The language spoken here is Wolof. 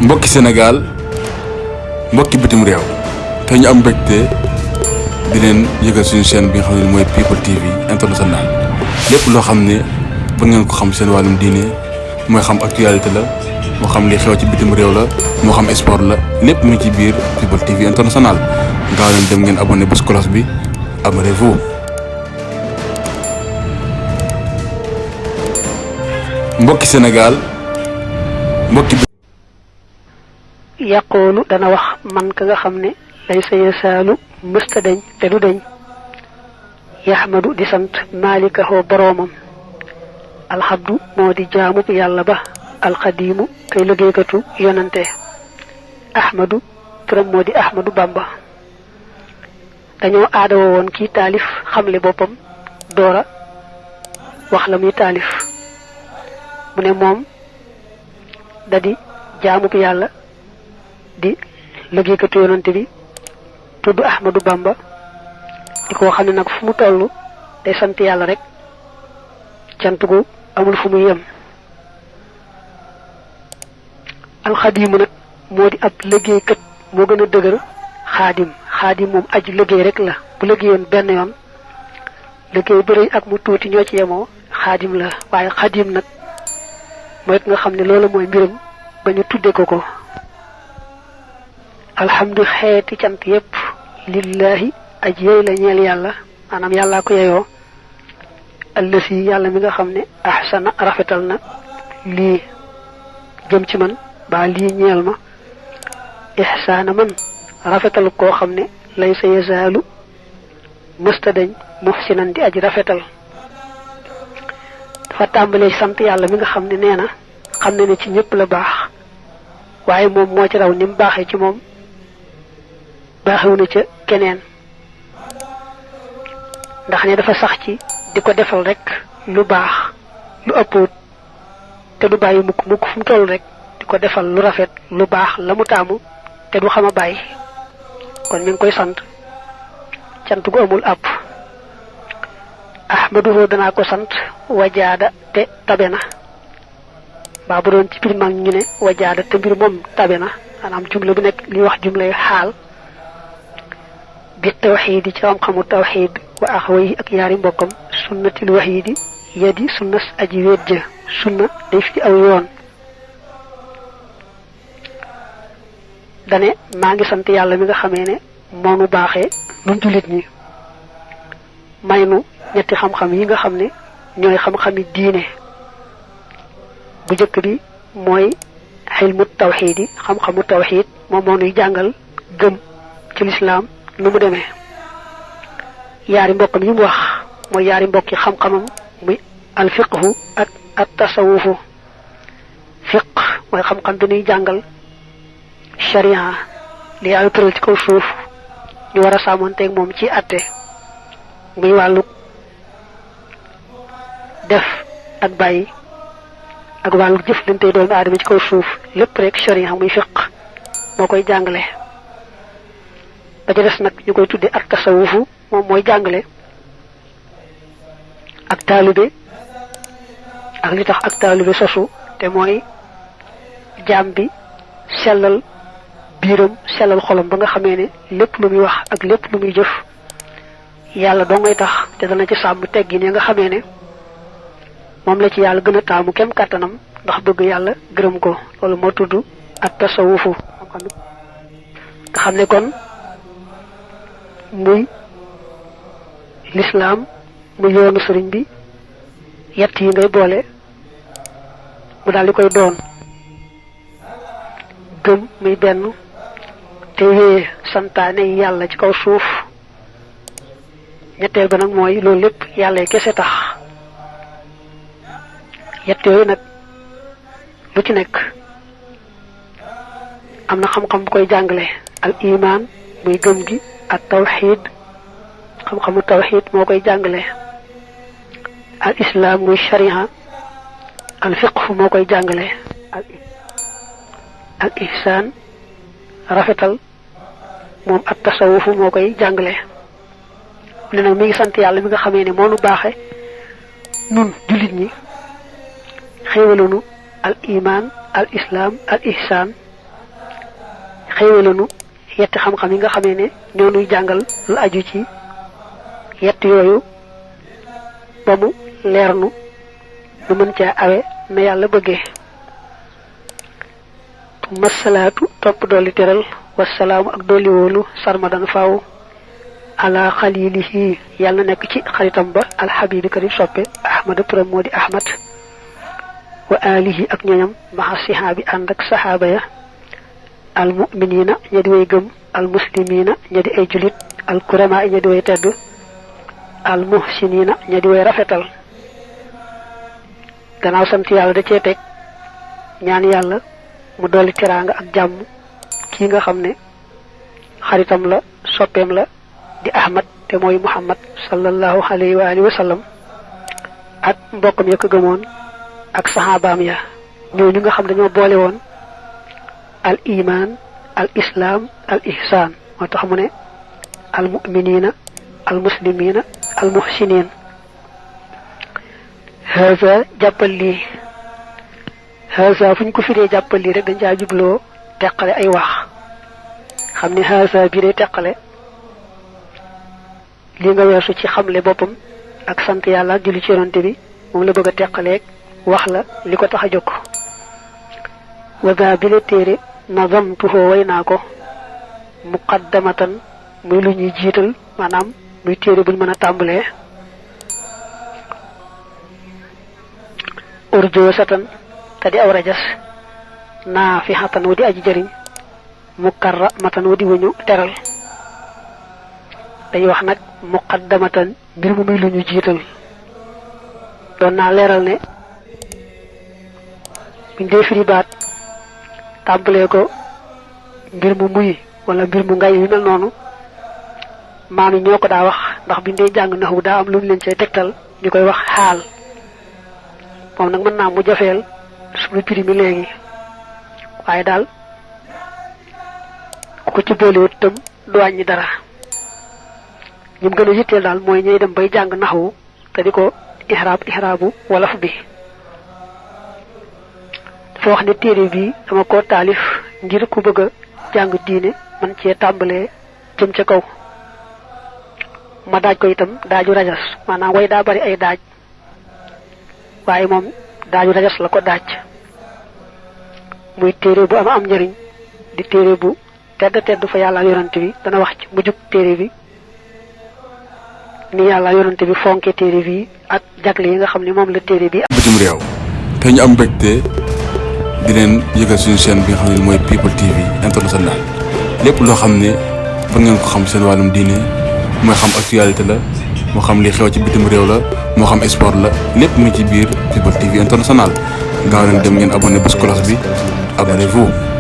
mbokki Sénégal mbokki bitim réew te ñu am mbégte di leen yëgal suñu chaîne bi nga xam ne mooy People TV international lépp loo xam ne ba ngeen ko xam seen wàllum diine mooy xam actualité la moo xam li xew ci bitim réew la moo xam sport la lépp mu ngi ci biir People TV international gaaw leen dem ngeen abonné bés cloche bi abonnez-vous. mbokki Sénégal mbokki yaqoolu dana wax man ka nga xam ne lay sa yasaalu mësta dañ te du dañ yaxmadu di sant maalikahoo boroomam alxabdu moo di jaamub yàlla ba alxadiimu kay liggéeykatu yonante ahmadu turam moo di ahmadu bamba dañoo aadawa woon kii taalif xamle boppam doora wax la muy taalif mu ne moom da di jaamub yàlla di liggéeykatu yonante bi tudd ahmadu bamba di ko xam ne nag fu mu toll day sant yàlla rek cant gu amul fu muy yem alxadiimu nag moo di ab liggéeykat moo gën a dëgër xaadim moom aju liggéey rek la bu liggéeyoon benn yoon liggéey bu rëy ak mu tuuti ñoo ci yemoo xaadim la waaye xaadim nag mooy nga xam ne loolu mooy mbiram ba ñu tudde ko alhamdu xeeti cant yépp lillahi aj yey la ñeel yàlla maanaam yàllaa ko yeyoo allasi yàlla mi nga xam ne ahsana rafetal na lii jëm ci man ba lii ñeel ma ihsaana man rafetal koo xam ne lay sa yazaalu mësta dañ muhsinan di aj rafetal dafa tàmbalee sant yàlla mi nga xam ne nee na xam ne ci ñëpp la baax waaye moom moo ci raw ni mu baaxee ci moom baaxewu na ca keneen ndax ne dafa sax ci di ko defal rek lu baax lu ëppoot te du bàyyi mukk fu mu toll rek di ko defal lu rafet lu baax la mu taamu te du xam a bàyyi kon mi ngi koy sant cant gu amul àpp ahmaduhu danaa ko sant wajaada te tabe na baa bu doon ci biir mag ñu ne wajaada te mbir moom tabe na maanaam jumla bu nekk li wax jumlay xaal bi tawxiid yi ci xam-xamu tawxiid wa axawayhi ak yaari mbokkam sunnatil waxiidi yadi sunnas aji wéet ja sunna day fi aw yoon dane maa ngi sant yàlla mi nga xamee ne moonu baaxee nun jullit ñi may nu ñetti xam-xam yi nga xam ne ñooy xam-xami diine bu njëkk bi mooy xilmu tawxiid yi xam-xamu tawxiid moom moo nuy jàngal gëm ci lislaam nu mu demee yaari mbokkam yi mu wax mooy yaari mbokki xam-xamam muy alfiqhu ak at tasawufu fiq mooy xam-xam bi nuy jàngal sharia li yàlla tëral ci kaw suuf ñu war a sàmmonteeg moom ci atte muy wàllu def ak bàyyi ak wàllu jëflante doomu aadama ci kaw suuf lépp rek sharia muy fiq moo koy jàngale ba ca des nag ñu koy tudde ak tasawufu moom mooy jàngale ak taalibe ak li tax ak taalibe sosu te mooy jaam bi sellal biiram sellal xolam ba nga xamee ne lépp lu muy wax ak lépp lu muy jëf yàlla doo ngay tax te dana ci sàmm teggin ya nga xamee ne moom la ci yàlla gën a taamu kem kàttanam ndax bëgg yàlla gërëm ko loolu moo tudd ak tasawufu nga xam ne kon muy lislaam muy yoonu sëriñ bi yett yi ngay boole mu daal di koy doon gëm muy benn te wéye santaane yàlla ci kaw suuf ñetteel ba nag mooy loolu lépp yàlla kese tax yett yooyu nag lu ci nekk am na xam-xam bu koy jàngale al iman muy gëm gi ak tawxiid xam-xamu tawxiid moo koy jàngale al islam muy sharia al fiqh moo koy jàngale al ihsaan rafetal moom ak tasawufu moo koy jàngale ne nag mi ngi sant yàlla mi nga xamee ne moo nu baaxe nun jullit ñi xéewalunu al iman al islam al ihsaan xéewalanu yetti xam-xam yi nga xamee ne ñoo nuy jàngal lu aju ci yett yooyu ba mu leer nu mën caa awe na yàlla bëggee. masalaatu topp dolli teral wasalaamu ak dolli wóolu sarmadan faaw ala xalilihi yàlla nekk ci xaritam ba alxabibi ka di soppe ahmada turam moo di ahmad wa alihi ak ñoñam maxa sihaabi ànd ak saxaaba ya almuminina ña di way gëm almuslimina ña di ay julit alkurama ña di way tedd almuhsinina ña di way rafetal. gannaaw sant yàlla da cee teg ñaan yàlla mu dolli teraanga ak jàmm kii nga xam ne xaritam la soppeem la di ahmad te mooy muhammad sallallahu alayhi wa alihi wa sallam ak mbokkam ya ko gëmoon ak saxaabaam ya ñooñu nga xam dañoo boole woon al iman al islam al ihsan moo tax mu ne al muminina al muslimina al muhsinin. haza jàppal lii haza fu ñu ko firee jàppal lii rek dañ caa jubloo teqale ay wax xam ne haza bii day teqale li nga weesu ci xamle boppam ak sant yàlla ak julli ci yonante bi moom la bëgg a teqaleeg wax la li ko tax a jóg. waga bi la téere nazamtuhoo way naa ko muqaddamatan muy lu ñuy jiital maanaam muy téere buñ mën a tàmbalee. urjo satan te di aw rajas naa fi xatan wu di aji jëriñ mukarra matan wu di wuñu teral. dañuy wax nag muqaddamatan mbir mu muy lu ñu jiital doon naa leeral ne buñ dee firi baat tàmbalee ko mbir mu muy wala mbir mu ngay yu mel noonu maam yi ñoo ko daa wax ndax buñ dee jàng naxu daa am lu mu leen cay tegtal ñu koy wax xaal moom nag mën naa mu jafeel suñu firi mi léegi waaye daal ku ko ci boolewut itam du wàññi dara. ñim gën a yitteel daal mooy ñuy dem bay jàng naxwu te di ko ihraabu wolof bi. dafa wax ne téere bi dama ko taalif ngir ku bëgg a jàng diine man cee tàmbalee jëm ca kaw. ma daaj ko itam daaju rajas maanaam way daa bari ay daaj waaye moom daaju rajas la ko daaj muy téere bu am njëriñ di téere bu tedd fa yàlla yonante bi dana wax ci mujjug téere bi ni yàlla yonante bi fonke téere bi ak jagle yi nga xam ne moom la téere bi. bitim réew te ñu am mbégte di leen yëgal suñu chaîne bi nga xam ne mooy People TV international lépp loo xam ne ba ngeen ko xam seen wàllum diine mooy xam actualité la moo xam li xew ci bitim réew la moo xam sport la lépp mu ngi ci biir People TV international gaaw leen dem ngeen abonné bés cloche bi abonnez-vous.